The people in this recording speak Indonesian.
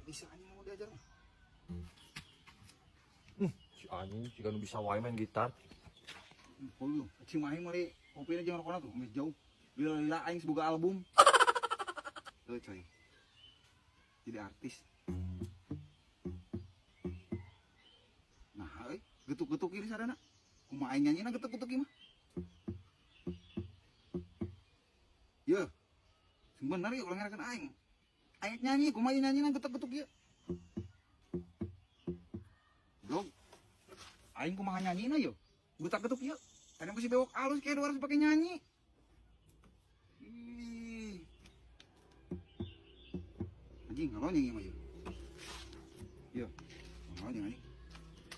bisa anjing mau diajar. Si anjing jika nu bisa wae main gitar. Oh, cing mah aing mah kopinya jeung rokona tuh, geus jauh. Lila aing boga album. Coy. Jadi artis. Nah, getuk-getuk ini sadana. Kumaha aing nyanyina getuk-getuk ieu mah. Ya. Sebenarnya ya ulang ngarakeun aing. Aing nyanyi, kumaha ieu nyanyina getuk-getuk ieu. Dong. Aing kumaha nyanyina yo? Getuk-getuk ieu. Kadang masih bewok alus kayak 200 pakai nyanyi. Anjing, kalau nyanyi mah yo. Yo. Kalau nyanyi.